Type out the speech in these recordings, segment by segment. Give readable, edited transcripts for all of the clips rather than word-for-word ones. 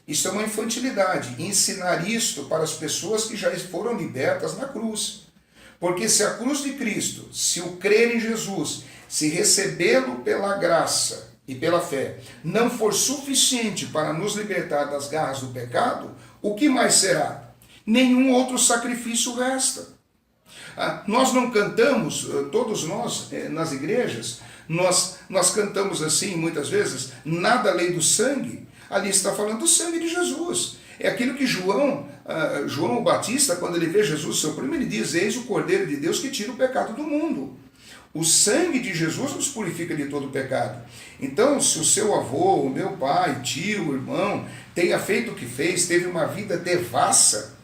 Isso é uma infantilidade, ensinar isto para as pessoas que já foram libertas na cruz. Porque se a cruz de Cristo, se o crer em Jesus, se recebê-lo pela graça e pela fé, não for suficiente para nos libertar das garras do pecado, o que mais será? Nenhum outro sacrifício resta. Nós não cantamos, todos nós, nas igrejas, nós cantamos assim, muitas vezes, nada além do sangue. Ali está falando do sangue de Jesus. É aquilo que João o Batista, quando ele vê Jesus, seu primo, ele diz: eis o Cordeiro de Deus que tira o pecado do mundo. O sangue de Jesus nos purifica de todo o pecado. Então, se o seu avô, o meu pai, tio, irmão, tenha feito o que fez, teve uma vida devassa,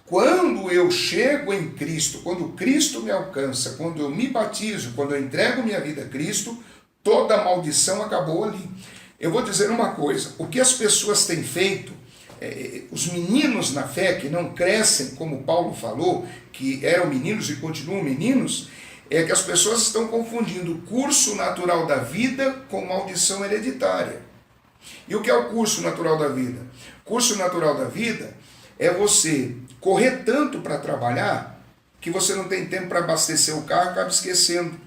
quando eu chego em Cristo, quando Cristo me alcança, quando eu me batizo, quando eu entrego minha vida a Cristo, toda a maldição acabou ali. Eu vou dizer uma coisa: o que as pessoas têm feito, os meninos na fé que não crescem, como Paulo falou, que eram meninos e continuam meninos, é que as pessoas estão confundindo o curso natural da vida com maldição hereditária. E o que é o curso natural da vida? O curso natural da vida é você correr tanto para trabalhar que você não tem tempo para abastecer o carro, acaba esquecendo.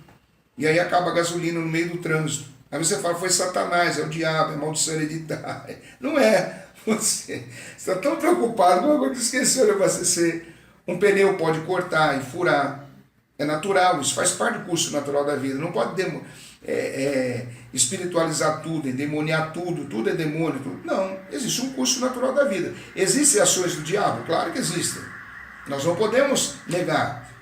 E aí acaba a gasolina no meio do trânsito. Aí você fala: foi Satanás, é o diabo, é maldição hereditária. Não é. Você está tão preocupado com algo que esqueceu de abastecer. Um pneu pode cortar e furar. É natural, isso faz parte do curso natural da vida. Não pode espiritualizar tudo, endemoniar tudo, tudo é demônio. Tudo. Não, existe um curso natural da vida. Existem ações do diabo? Claro que existem. Nós não podemos negar.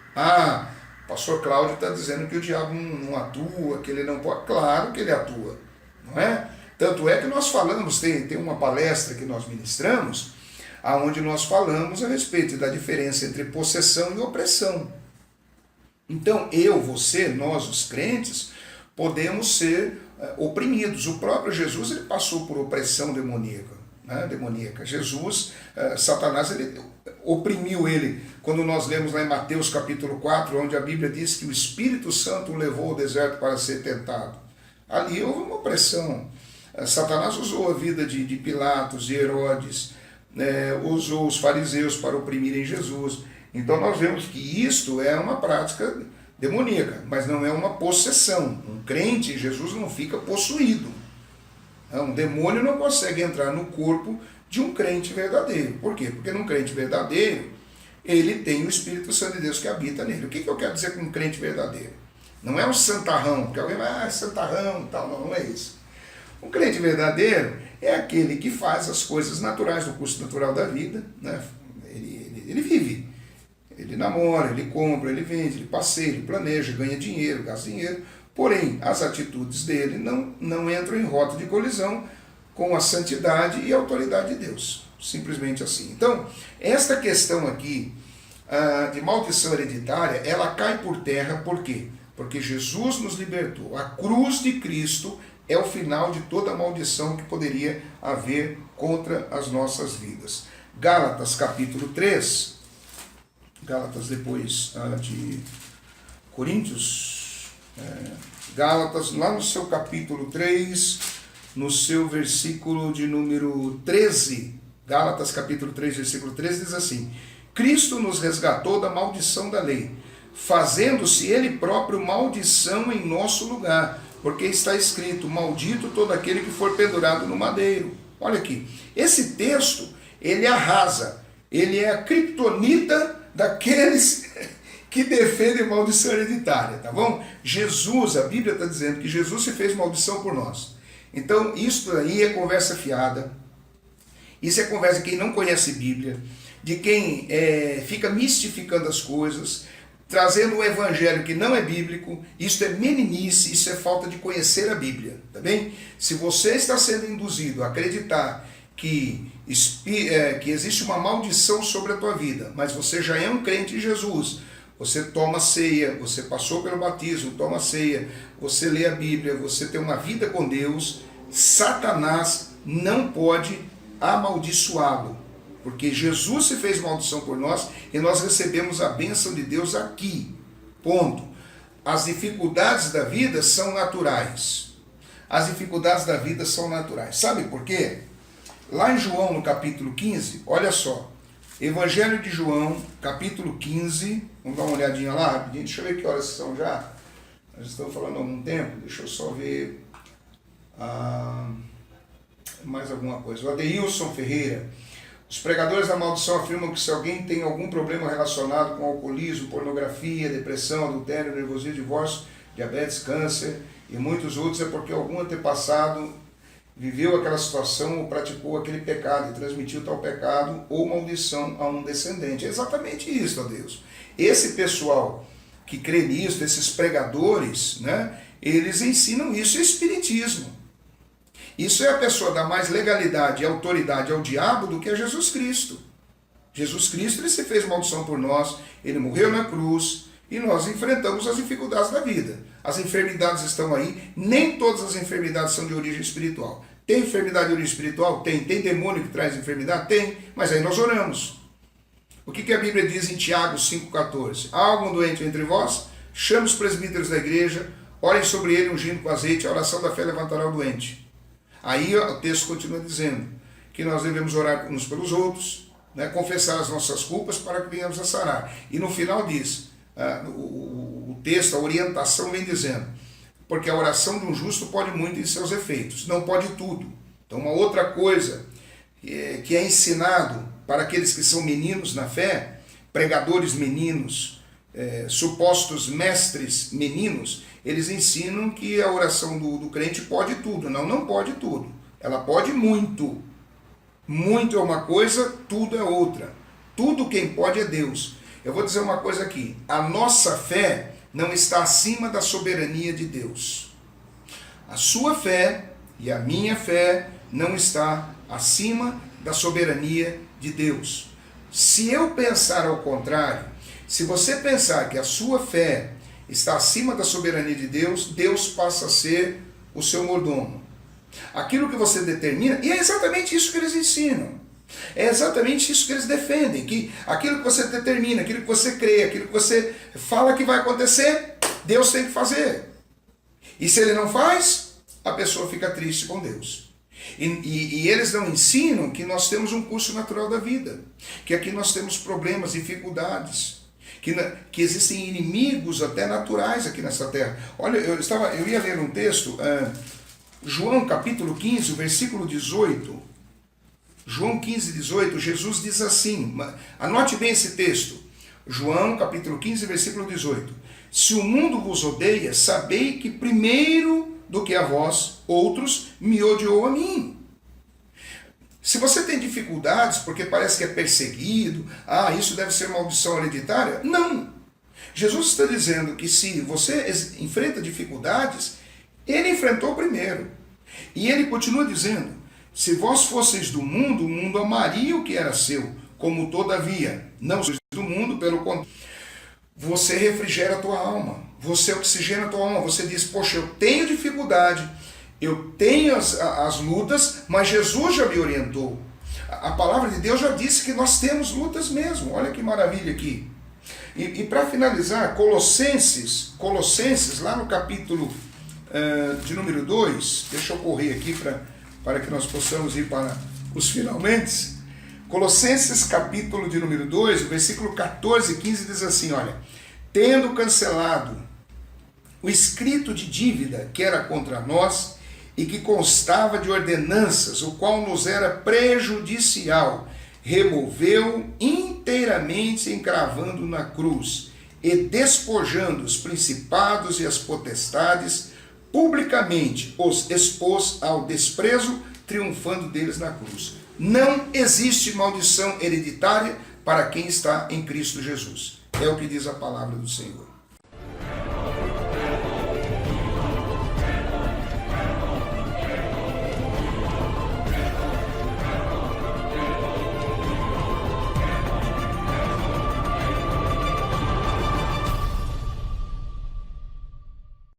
O pastor Cláudio está dizendo que o diabo não atua, que ele não pode. Claro que ele atua, não é? Tanto é que nós falamos, tem uma palestra que nós ministramos, onde nós falamos a respeito da diferença entre possessão e opressão. Então, você, nós, os crentes, podemos ser oprimidos. O próprio Jesus, ele passou por opressão demoníaca. Jesus, Satanás, ele oprimiu ele. Quando nós lemos lá em Mateus capítulo 4, onde a Bíblia diz que o Espírito Santo o levou ao deserto para ser tentado. Ali houve uma opressão. Satanás usou a vida de Pilatos, de Herodes, usou os fariseus para oprimirem Jesus. Então nós vemos que isto é uma prática demoníaca, mas não é uma possessão. Um crente em Jesus não fica possuído. Um demônio não consegue entrar no corpo de um crente verdadeiro. Por quê? Porque num crente verdadeiro, ele tem o Espírito Santo de Deus que habita nele. O que eu quero dizer com um crente verdadeiro? Não é um santarrão, porque alguém vai, santarrão e tal, não é isso. Um crente verdadeiro é aquele que faz as coisas naturais do curso natural da vida, né? Ele vive. Ele namora, ele compra, ele vende, ele passeia, ele planeja, ganha dinheiro, gasta dinheiro. Porém, as atitudes dele não entram em rota de colisão com a santidade e a autoridade de Deus. Simplesmente assim. Então, esta questão aqui de maldição hereditária, ela cai por terra. Por quê? Porque Jesus nos libertou. A cruz de Cristo é o final de toda a maldição que poderia haver contra as nossas vidas. Gálatas capítulo 3... Gálatas depois de Coríntios, Gálatas lá no seu capítulo 3, no seu versículo de número 13, Gálatas capítulo 3, versículo 13 diz assim: Cristo nos resgatou da maldição da lei, fazendo-se ele próprio maldição em nosso lugar, porque está escrito: maldito todo aquele que for pendurado no madeiro. Olha aqui, esse texto, ele arrasa, ele é a criptonita daqueles que defendem maldição hereditária, tá bom? Jesus, a Bíblia está dizendo que Jesus se fez maldição por nós. Então, isso aí é conversa fiada. Isso é conversa de quem não conhece Bíblia, de quem fica mistificando as coisas, trazendo um evangelho que não é bíblico. Isso é meninice, isso é falta de conhecer a Bíblia, tá bem? Se você está sendo induzido a acreditar que existe uma maldição sobre a tua vida, mas você já é um crente em Jesus, você toma ceia, você passou pelo batismo, toma ceia, você lê a Bíblia, você tem uma vida com Deus, Satanás não pode amaldiçoá-lo, porque Jesus se fez maldição por nós e nós recebemos a bênção de Deus aqui, ponto. As dificuldades da vida são naturais, as dificuldades da vida são naturais, sabe por quê? Lá em João, no capítulo 15, olha só. Evangelho de João, capítulo 15. Vamos dar uma olhadinha lá rapidinho. Deixa eu ver que horas são já. Nós estamos falando há algum tempo. Deixa eu só ver mais alguma coisa. O Adeilson Ferreira. Os pregadores da maldição afirmam que se alguém tem algum problema relacionado com alcoolismo, pornografia, depressão, adultério, nervosismo, divórcio, diabetes, câncer e muitos outros, é porque algum antepassado viveu aquela situação ou praticou aquele pecado e transmitiu tal pecado ou maldição a um descendente. É exatamente isso, ó Deus. Esse pessoal que crê nisso, esses pregadores, né, eles ensinam isso, é espiritismo. Isso é a pessoa dar mais legalidade e autoridade ao diabo do que a Jesus Cristo. Jesus Cristo, ele se fez maldição por nós, ele morreu na cruz e nós enfrentamos as dificuldades da vida. As enfermidades estão aí, nem todas as enfermidades são de origem espiritual. Tem enfermidade de origem espiritual? Tem. Tem demônio que traz enfermidade? Tem. Mas aí nós oramos. O que a Bíblia diz em Tiago 5,14? Há algum doente entre vós? Chame os presbíteros da igreja, orem sobre ele ungindo com azeite, a oração da fé levantará o doente. Aí o texto continua dizendo que nós devemos orar uns pelos outros, né, confessar as nossas culpas para que venhamos a sarar. E no final diz, o texto, a orientação vem dizendo, porque a oração de um justo pode muito em seus efeitos, não pode tudo. Então uma outra coisa que é ensinado para aqueles que são meninos na fé, pregadores meninos, supostos mestres meninos, eles ensinam que a oração do crente pode tudo. Não, não pode tudo. Ela pode muito. Muito é uma coisa, tudo é outra. Tudo quem pode é Deus. Eu vou dizer uma coisa aqui. A nossa fé não está acima da soberania de Deus. A sua fé e a minha fé não está acima da soberania de Deus. Se eu pensar ao contrário, se você pensar que a sua fé está acima da soberania de Deus, Deus passa a ser o seu mordomo. Aquilo que você determina, e é exatamente isso que eles ensinam. É exatamente isso que eles defendem, que aquilo que você determina, aquilo que você crê, aquilo que você fala que vai acontecer, Deus tem que fazer. E se ele não faz, a pessoa fica triste com Deus. E eles não ensinam que nós temos um curso natural da vida, que aqui nós temos problemas, dificuldades, que existem inimigos até naturais aqui nessa terra. Olha, eu ia ler um texto, João capítulo 15, versículo 18. João 15, 18, Jesus diz assim, anote bem esse texto. João capítulo 15, versículo 18. Se o mundo vos odeia, sabei que primeiro do que a vós, outros me odiou a mim. Se você tem dificuldades porque parece que é perseguido, isso deve ser maldição hereditária, não. Jesus está dizendo que se você enfrenta dificuldades, ele enfrentou primeiro. E ele continua dizendo, se vós fosseis do mundo, o mundo amaria o que era seu, como todavia, não sois do mundo, pelo contrário. Você refrigera a tua alma, você oxigena a tua alma, você diz, poxa, eu tenho dificuldade, eu tenho as lutas, mas Jesus já me orientou. A palavra de Deus já disse que nós temos lutas mesmo. Olha que maravilha aqui. E para finalizar, Colossenses, lá no capítulo de número 2, deixa eu correr aqui para que nós possamos ir para os finalmente. Colossenses capítulo de número 2, o versículo 14 e 15 diz assim, olha, tendo cancelado o escrito de dívida que era contra nós, e que constava de ordenanças, o qual nos era prejudicial, removeu inteiramente, encravando na cruz, e despojando os principados e as potestades, publicamente os expôs ao desprezo, triunfando deles na cruz. Não existe maldição hereditária para quem está em Cristo Jesus. É o que diz a palavra do Senhor.